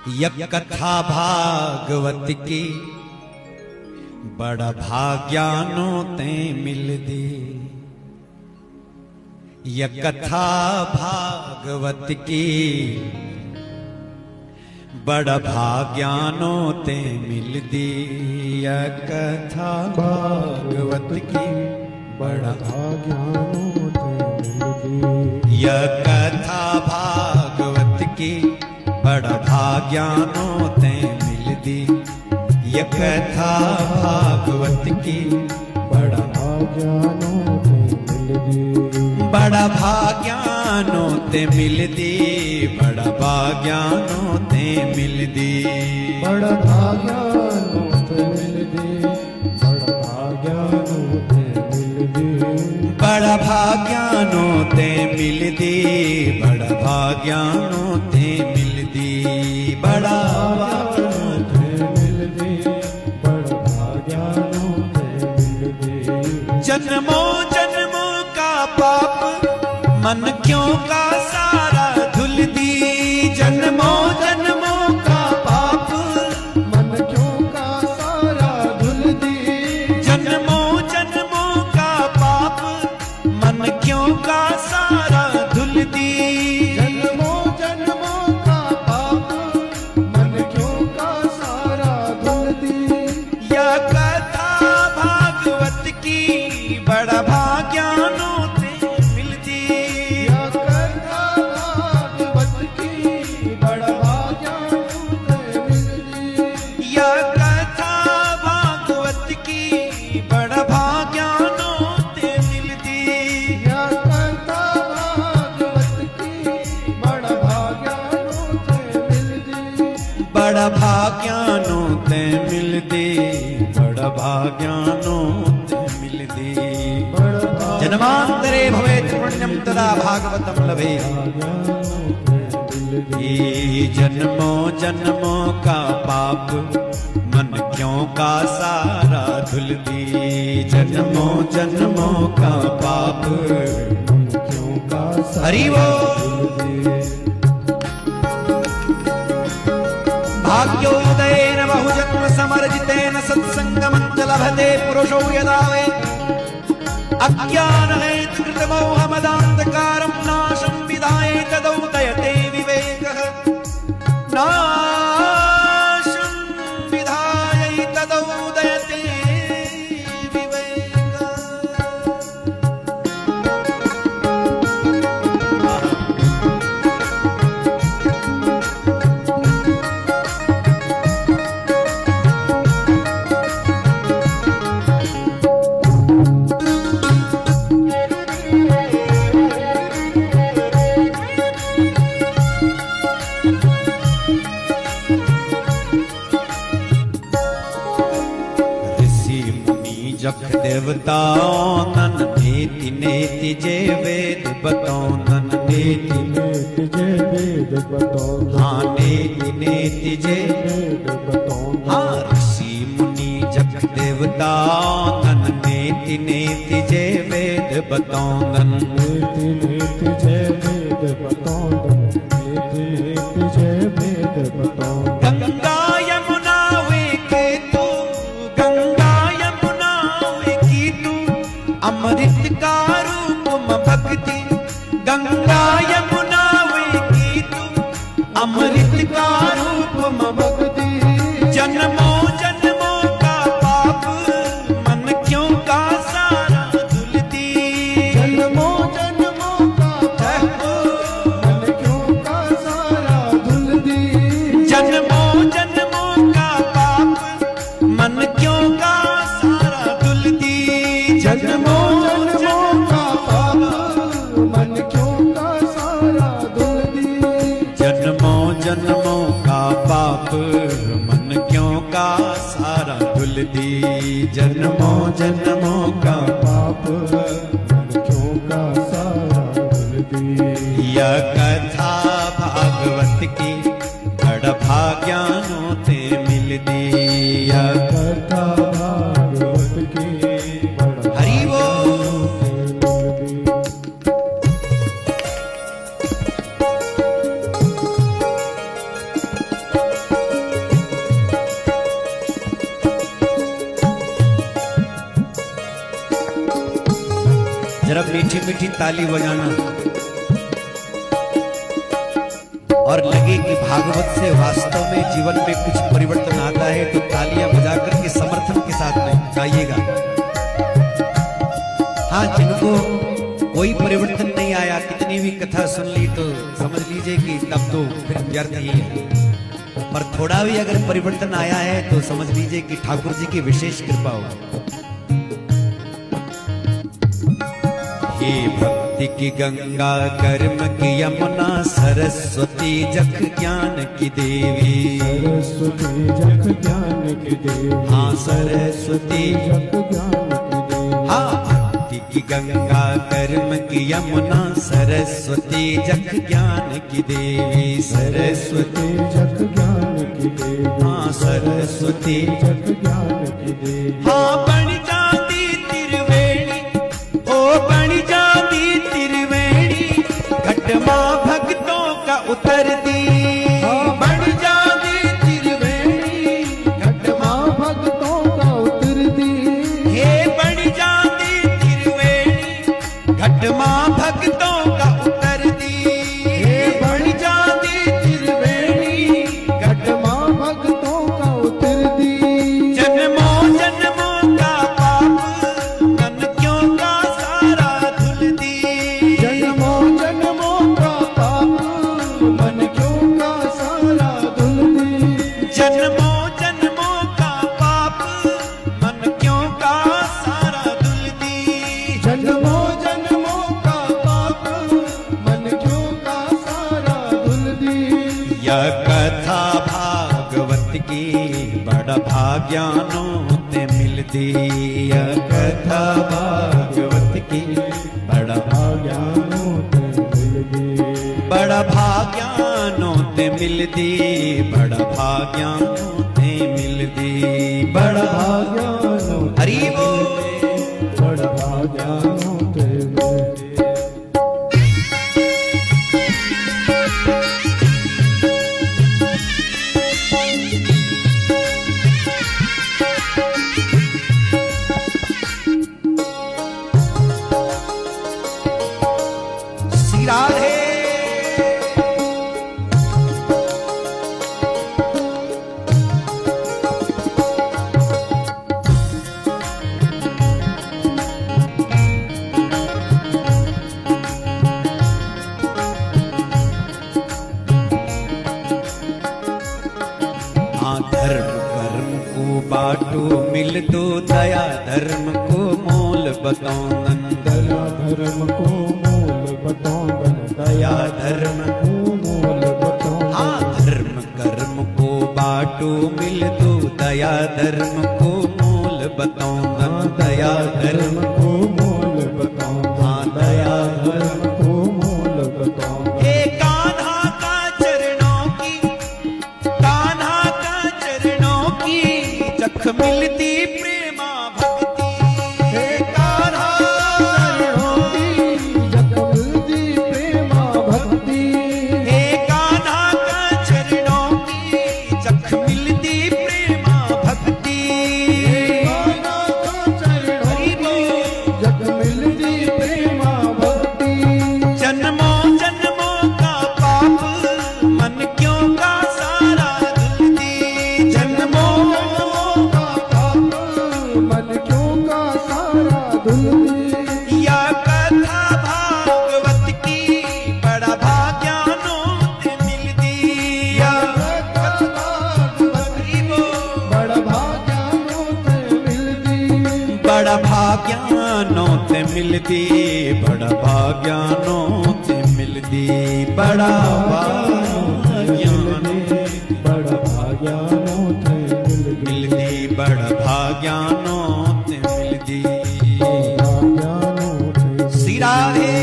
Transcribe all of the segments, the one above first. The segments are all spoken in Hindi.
यक कथा भागवत की बड़ा भाग्यानो ते मिल दी। यक कथा भागवत की बड़ा भाग्यानो ते मिल दी। यक कथा भागवत की बड़ा भाग्यानो ते मिल दी। यक कथा भागवत की बड़ा भाग्यानो ते मिल दी। यक कथा भागवत की बड़ा भाग्यानो ते मिल दी। बड़ा भाग्यानो ते मिल दी। बड़ा भाग्यानो ते मिल दी। बड़ा भाग्यानो ते मिल दी। बड़ा भाग्यानो ते मिल दी। बड़ा भाग्यानो ते मिल दी। बड़ा भाग्यानो ते मिल दी। बड़ा भाग्यानो ते मिल दी। बड़ा भाग्यानो ते मिल दी। जन्मों जन्मों का पाप मन क्यों का सारा धुल दी। जन्मों जन्मों का पाप मन क्यों का सारा धुल दी। जन्मों जन्मों का पाप मन क्यों का सारा धुल दी। जन्मों जन्मों का पाप मन क्यों का सारा धुल दी। यह कथा भागवत की बड़ा भाग्यानो ते मिल दी। यह कथा भागवत की बड़ा भाग्यानो ते मिल दी। यह कथा भागवत की बड़ा भाग्यानो ते मिल दी। यह कथा भागवत की बड़ा भाग्यानो ते मिल दी। बड़ा भाग्यानो ते मिल दी। बड़ा भाग्यानो ते मिल दी। बड़ा जन्मांतरे भवेत् पुण्यं तदा भागवतं लभेत्। ये जन्मों जन्मों का पाप मन क्यों का सारा धुल दी। जन्मों जन्मों का पाप क्यों का हरि वो भाग्योदयेन बहुजन्म समर्जितेन सत्संगमं च लभते पुरुषो यदा वै अज्ञानहेतुकृतमोहमदान्धकारं नाशं विधाय तदुदयते विवेकः। नाशं विधाय तदुदयते विवेकः। जख देवताओं नन नेति नेति जे वेद बतौनन नेति नेति जे वेद बतौनन। हाँ नेति नेति जे वेद बतौनन। हाँ ऋषि मुनि जख देवताओं नन नेति नेति जे वेद बतौनन। नेति नेति जे वेद बतौनन। नेति नेति जे वेद बतौनन। गंगा यमुना वे केतु गंगा यमुना वे कीटु अमृत का रूप म भक्ति। गंगा यमुना वे कीटु अमृत का रूप म भक्ति। जन्मों जन्मों का पाप मन क्यों का सारा धुल दी। जन्मों जन्मों का पाप मन क्यों का सारा धुल दी। जन्मों जन्मों का पाप मन क्यों का सारा धुल दी। जन्मों जन्मों का पाप मन क्यों का सारा धुल दी। जन्मों जन्मों का पाप मन क्यों का सारा धुल दी। जन्मों जन्मों का पाप मन क्यों का सारा धुल दी। यह कथा भागवत की बड़ा भाग्यानो ते मिल दी। यह कथा भागवत की बड़ा हरि वो भाग्यानो ते मिल दी। मीठी मीठी ताली बजाना और लगे कि भागवत से वास्तव में जीवन में कुछ परिवर्तन आता है तो तालियां बजा करके समर्थन के साथ में गाइएगा। हाँ, जिनको कोई परिवर्तन नहीं आया, कितनी भी कथा सुन ली तो समझ लीजिए कि तब तो फिर व्यर्थ ही है। पर थोड़ा भी अगर परिवर्तन आया है तो समझ लीजिए कि ठाकुर जी की विशेष कृपा हो। हे भक्ति की गंगा, कर्म की यमुना, सरस्वती जग ज्ञान की देवी। सरस्वती जग ज्ञान की देवी। हाँ, सरस्वती जग ज्ञान की देवी। हाँ, भक्ति की गंगा, कर्म की यमुना, सरस्वती जग ज्ञान की देवी। सरस्वती जग ज्ञान की देवी। हाँ, सरस्वती जग ज्ञान की देवी। हाँ, बन जाती त्रिवेणी, ओ बन जाती त्रिवेणी, घटमा भक्तों का उतर दी। हाँ, बन जाती त्रिवेणी, घटमा भक्तों का उतर दी। हे बन जाती त्रिवेणी, घटमा भक्तों का उतर दी। हे बन जाती त्रिवेणी, घटमा भक्तों का उतर दी। जन्मों जन्मों का पाप मन क्यों का सारा धुल दी। जन्मों जन्मों का पाप मन क्यों का सारा धुल दी। जन्मों जन्मों का पाप मन क्यों का सारा धुल दी। जन्मों जन्मों का पाप मन क्यों का सारा धुल दी। यह कथा भागवत की बड़ा भाग्यानों ते मिलती। यह कथा भागवत की बड़ा भाग्यानों ते मिल गई। बड़ा भाग्यानों ते मिलती। बड़ा भाग्यानों ते मिलती। बड़ा भाग्यानों ते हरि बोल। बड़ा भाग्यानों ते मिल गई। श्री राधे। हाँ, धर्म कर्म को बाटो मिल दो, दया धर्म को मोल बताओ। दया धर्म को मूल बताओ। दया धर्म को मूल बताओ। हाँ, धर्म कर्म को बाटो मिल दो, दया धर्म को मोल बताओ। दया धर्म को मूल बताओ। हाँ, दया धर्म को मूल बताओ। हे कान्हा का चरणों की, कान्हा का चरणों की चख मिलती प्रेमा भक्ति। हे कान्हा चरणों की जग मिलती प्रेमा भक्ति। हे कान्हा का चरणों की चख मिलती प्रेमा भक्ति। कान्हा का चरणों की जग मिलती प्रेमा भक्ति। जन्मों जन्मों का पाप मन क्यों का सारा धुल दी। जन्मों जन्मों का पाप मन क्यों का सारा धुल दी। या कथा भागवत की बड़ा भाग्यानों ते मिलती। या कथा भागवत की बड़ा भाग्यानों ते मिलती। बड़ा भाग्यानों ते मिलती। बड़ा भाग्यानों ते मिलती। बड़ा भाग्यानों बड़ा भाग्यानों ते मिलती। बड़ा भाग्यानों ते मिलती। भाग्यानों ते श्री राधे।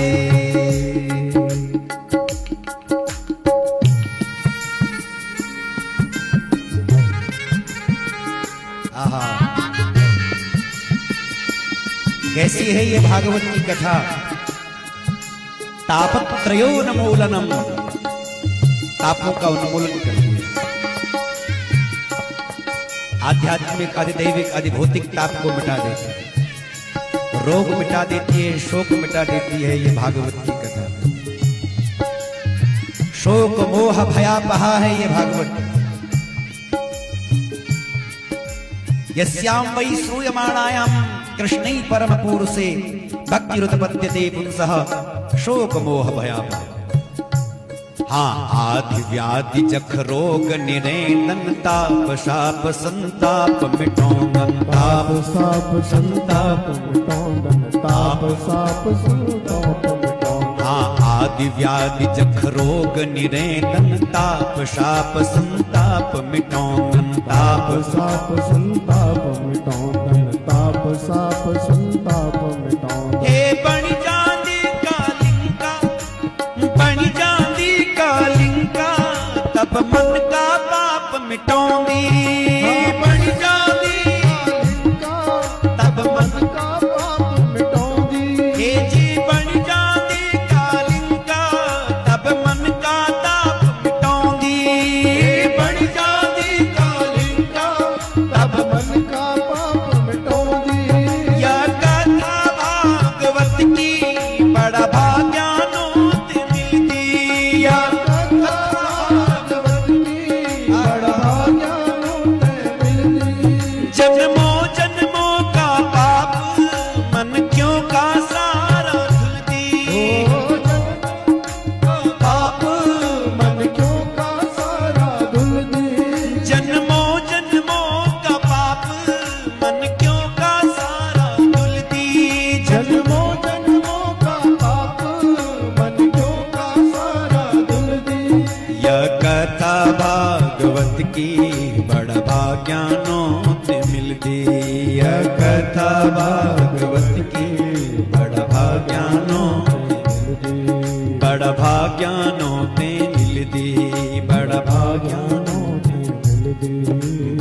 आहा, कैसी है ये भागवत की कथा। तापत्रयो नमूलनम, तापों का उन्मूलन करती है। आध्यात्मिक, अधिदैविक, अधिभौतिक ताप को मिटा देती है। रोग मिटा देती है, शोक मिटा देती है ये भागवत की कथा। शोक मोह भयापहा है ये भागवत। यस्याम वै श्रूयमाणायाम कृष्णै परम पुरुषे भक्तिरुत्पद्यते पुंसः शोक मोह भयापहा। हाँ, आदि व्याधि जख रोग निरेंदन ताप शाप संताप मिटोंगन ताप साप संताप मिटोंगन ताप साप संताप मिटोंगन। हाँ, आदि व्याधि जख रोग निरेंदन ताप शाप संताप मिटोंगन ताप साप संताप मिटोंगन ताप साप संताप मिटोंगन। हे बन जांदी कालिंका, बन जांदी कालिंका, तब मन का पाप मिटोंदी। बन जांदी कालिंका, तब मन का पाप मिटोंदी। हे जी बन जांदी कालिंका, तब मन का ताप मिटोंदी। बन जांदी कालिंका, तब मन का पाप मिटोंदी। यह कथा भागवत की बड़ा भाग्यानो ते मिलती। यह कथा भागवत की बड़ा ज्ञानो ते मिलती। जन्मों जन्मों का पाप मन क्यों का सारा धुलती। पाप मन क्यों का सारा धुलदी। जन्मों जन्मों का पाप मन क्यों का सारा धुलती। जन्मों जन्मों का पाप मन क्यों का सारा धुलदी। यह कथा भागवत की बड़ा भाग्यानो ते मिलती। यह कथा भागवत की बड़ा भाग्यानो बड़ा भाग्यानो ते मिलती। बड़ा भाग्यानो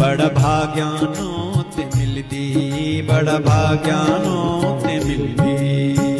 बड़ा भाग्यानो ते मिलती। बड़ा भाग्यानो ते मिलती।